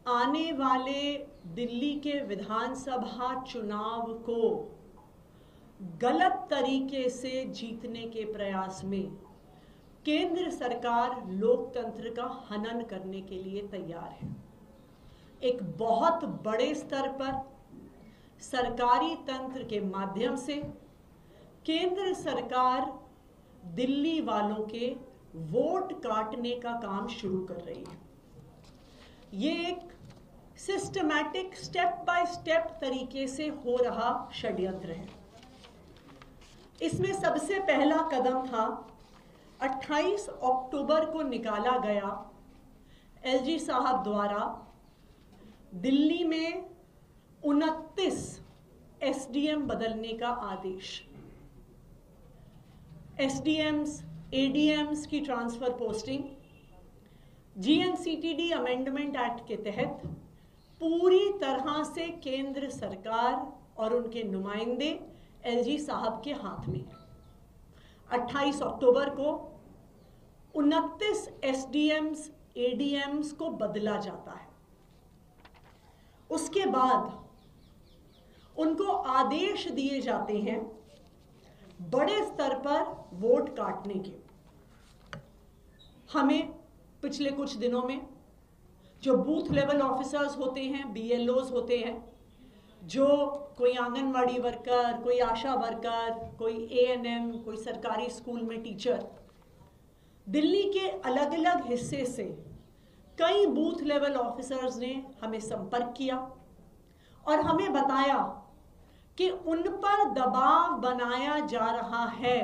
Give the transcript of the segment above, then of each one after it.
आने वाले दिल्ली के विधानसभा चुनाव को गलत तरीके से जीतने के प्रयास में केंद्र सरकार लोकतंत्र का हनन करने के लिए तैयार है। एक बहुत बड़े स्तर पर सरकारी तंत्र के माध्यम से केंद्र सरकार दिल्ली वालों के वोट काटने का काम शुरू कर रही है। ये एक सिस्टमैटिक स्टेप बाय स्टेप तरीके से हो रहा षड्यंत्र है। इसमें सबसे पहला कदम था 28 अक्टूबर को निकाला गया एलजी साहब द्वारा दिल्ली में 29 एसडीएम बदलने का आदेश। एसडीएम्स, एडीएम्स की transfer posting GNCTD amendment act के तहत पूरी तरह से केंद्र सरकार और उनके नुमाइंदे एलजी साहब के हाथ में। 28 अक्टूबर को 29 एसडीएम्स, एडीएम्स को बदला जाता है। उसके बाद उनको आदेश दिए जाते हैं बड़े स्तर पर वोट काटने के। हमें पिछले कुछ दिनों में जो बूथ लेवल ऑफिसर्स होते हैं, बीएलओज होते हैं, जो कोई आंगनवाड़ी वर्कर, कोई आशा वर्कर, कोई एएनएम, कोई सरकारी स्कूल में टीचर, दिल्ली के अलग अलग हिस्से से कई बूथ लेवल ऑफिसर्स ने हमें संपर्क किया और हमें बताया कि उन पर दबाव बनाया जा रहा है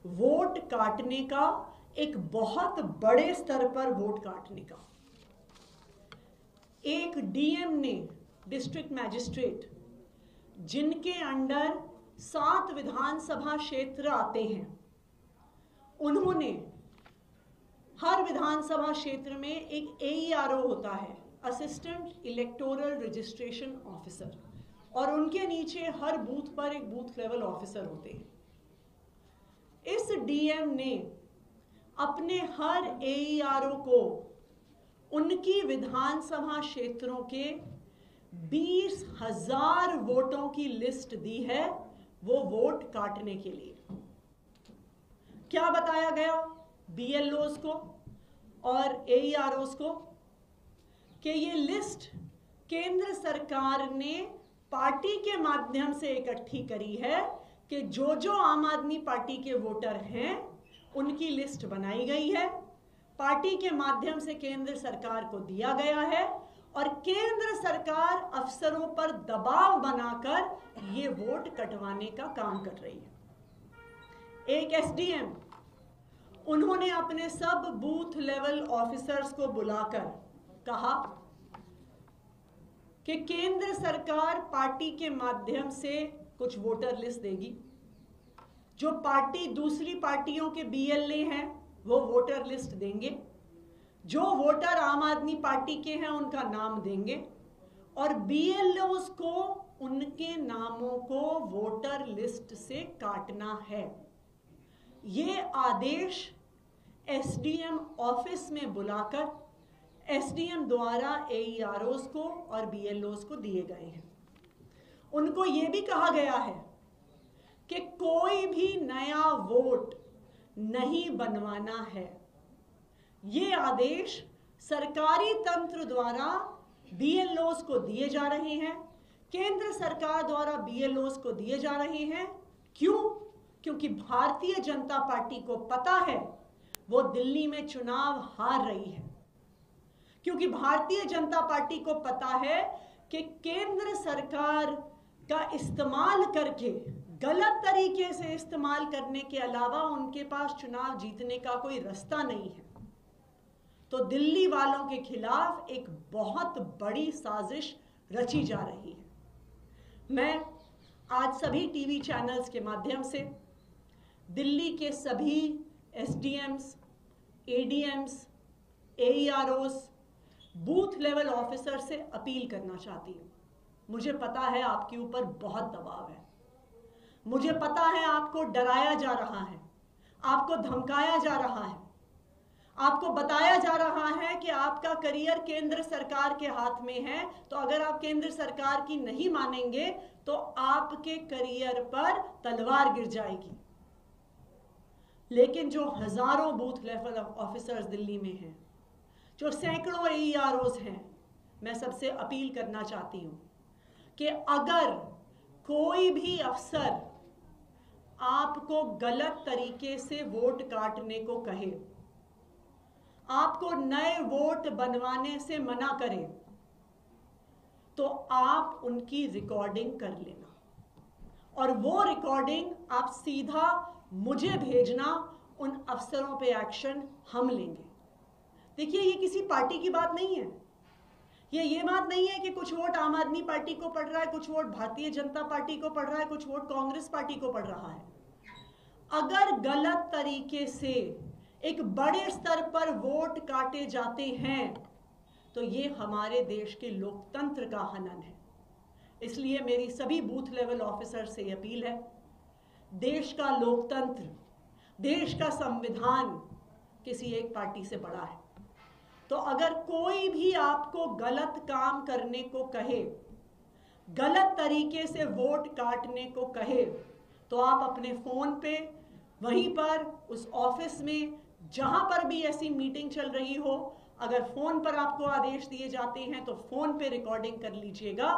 वोट काटने का, एक बहुत बड़े स्तर पर वोट काटने का। एक डीएम ने, डिस्ट्रिक्ट मैजिस्ट्रेट, जिनके अंडर 7 विधानसभा क्षेत्र आते हैं, उन्होंने हर विधानसभा क्षेत्र में एक एईआरओ होता है, असिस्टेंट इलेक्टोरल रजिस्ट्रेशन ऑफिसर, और उनके नीचे हर बूथ पर एक बूथ लेवल ऑफिसर होते हैं। इस डीएम ने अपने हर एईआरओ को उनकी विधानसभा क्षेत्रों के 20,000 वोटों की लिस्ट दी है वो वोट काटने के लिए। क्या बताया गया बीएलओज को और एईआरओज को कि ये लिस्ट केंद्र सरकार ने पार्टी के माध्यम से इकट्ठी करी है कि जो जो आम आदमी पार्टी के वोटर हैं उनकी लिस्ट बनाई गई है, पार्टी के माध्यम से केंद्र सरकार को दिया गया है और केंद्र सरकार अफसरों पर दबाव बनाकर ये वोट कटवाने का काम कर रही है। एक एसडीएम, उन्होंने अपने सब बूथ लेवल ऑफिसर्स को बुलाकर कहा कि केंद्र सरकार पार्टी के माध्यम से कुछ वोटर लिस्ट देगी, जो पार्टी दूसरी पार्टियों के बीएलए हैं वो वोटर लिस्ट देंगे, जो वोटर आम आदमी पार्टी के हैं उनका नाम देंगे और बीएलओज को उनके नामों को वोटर लिस्ट से काटना है। ये आदेश एसडीएम ऑफिस में बुलाकर एसडीएम द्वारा एईआरओज को और बीएलओज को दिए गए हैं। उनको ये भी कहा गया है कि कोई भी नया वोट नहीं बनवाना है। ये आदेश सरकारी तंत्र द्वारा बीएलओज को दिए जा रहे हैं, केंद्र सरकार द्वारा बीएलओज को दिए जा रहे हैं। क्यों? क्योंकि भारतीय जनता पार्टी को पता है वो दिल्ली में चुनाव हार रही है, क्योंकि भारतीय जनता पार्टी को पता है कि केंद्र सरकार का इस्तेमाल करके, गलत तरीके से इस्तेमाल करने के अलावा उनके पास चुनाव जीतने का कोई रास्ता नहीं है। तो दिल्ली वालों के खिलाफ एक बहुत बड़ी साजिश रची जा रही है। मैं आज सभी टीवी चैनल्स के माध्यम से दिल्ली के सभी एसडीएम्स, एडीएम्स, एईआरओस, बूथ लेवल ऑफिसर से अपील करना चाहती हूँ। मुझे पता है आपके ऊपर बहुत दबाव है, मुझे पता है आपको डराया जा रहा है, आपको धमकाया जा रहा है, आपको बताया जा रहा है कि आपका करियर केंद्र सरकार के हाथ में है, तो अगर आप केंद्र सरकार की नहीं मानेंगे तो आपके करियर पर तलवार गिर जाएगी। लेकिन जो हजारों बूथ लेवल ऑफिसर्स दिल्ली में हैं, जो सैकड़ों AEROs हैं, मैं सबसे अपील करना चाहती हूं कि अगर कोई भी अफसर आपको गलत तरीके से वोट काटने को कहे, आपको नए वोट बनवाने से मना करे, तो आप उनकी रिकॉर्डिंग कर लेना और वो रिकॉर्डिंग आप सीधा मुझे भेजना। उन अफसरों पे एक्शन हम लेंगे। देखिए, ये किसी पार्टी की बात नहीं है। ये बात नहीं है कि कुछ वोट आम आदमी पार्टी को पड़ रहा है, कुछ वोट भारतीय जनता पार्टी को पड़ रहा है, कुछ वोट कांग्रेस पार्टी को पड़ रहा है। अगर गलत तरीके से एक बड़े स्तर पर वोट काटे जाते हैं तो ये हमारे देश के लोकतंत्र का हनन है। इसलिए मेरी सभी बूथ लेवल ऑफिसर से अपील है, देश का लोकतंत्र, देश का संविधान किसी एक पार्टी से बड़ा है। तो अगर कोई भी आपको गलत काम करने को कहे, गलत तरीके से वोट काटने को कहे, तो आप अपने फोन पे, वहीं पर उस ऑफिस में जहां पर भी ऐसी मीटिंग चल रही हो, अगर फोन पर आपको आदेश दिए जाते हैं तो फोन पे रिकॉर्डिंग कर लीजिएगा,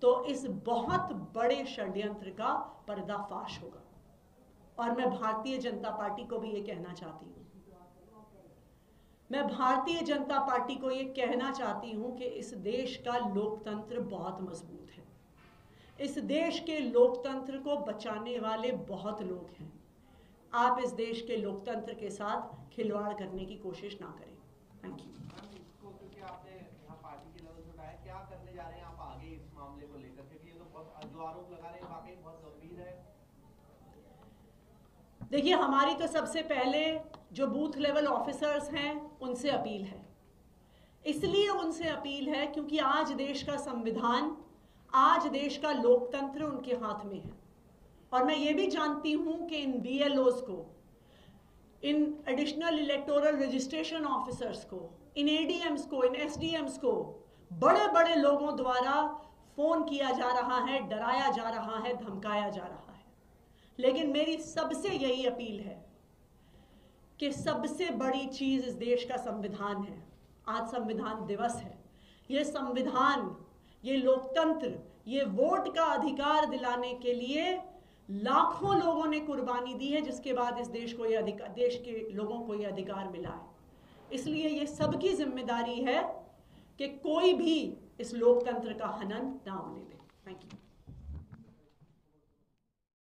तो इस बहुत बड़े षड्यंत्र का पर्दाफाश होगा। और मैं भारतीय जनता पार्टी को भी ये कहना चाहती हूँ, मैं भारतीय जनता पार्टी को ये कहना चाहती हूं कि इस देश का लोकतंत्र बहुत मजबूत है। इस देश के लोकतंत्र को बचाने वाले बहुत लोग हैं। आप इस देश के लोकतंत्र के साथ खिलवाड़ करने की कोशिश ना करें। Thank you. क्योंकि आपने यहाँ पार्टी के लेवल से उठाया, क्या करने जा रहे हैं आप आगे इस मामले को लेकर, क्योंकि ये तो बहुत जो आरोप लगा रहे हैं वाकई बहुत गंभीर है। देखिए, हमारी तो सबसे पहले जो बूथ लेवल ऑफिसर्स हैं उनसे अपील है। इसलिए उनसे अपील है क्योंकि आज देश का संविधान, आज देश का लोकतंत्र उनके हाथ में है। और मैं ये भी जानती हूं कि इन BLOs को, in additional electoral registration officers को, इन ADMs को, इन SDMs को बड़े बड़े लोगों द्वारा फोन किया जा रहा है, डराया जा रहा है, धमकाया जा रहा है। लेकिन मेरी सबसे यही अपील है कि सबसे बड़ी चीज इस देश का संविधान है। आज संविधान दिवस है। ये संविधान, ये लोकतंत्र, ये वोट का अधिकार दिलाने के लिए लाखों लोगों ने कुर्बानी दी है, जिसके बाद इस देश को ये अधिकार, देश के लोगों को ये अधिकार मिला है। इसलिए ये सबकी जिम्मेदारी है कि कोई भी इस लोकतंत्र का हनन ना होने दे। Thank you.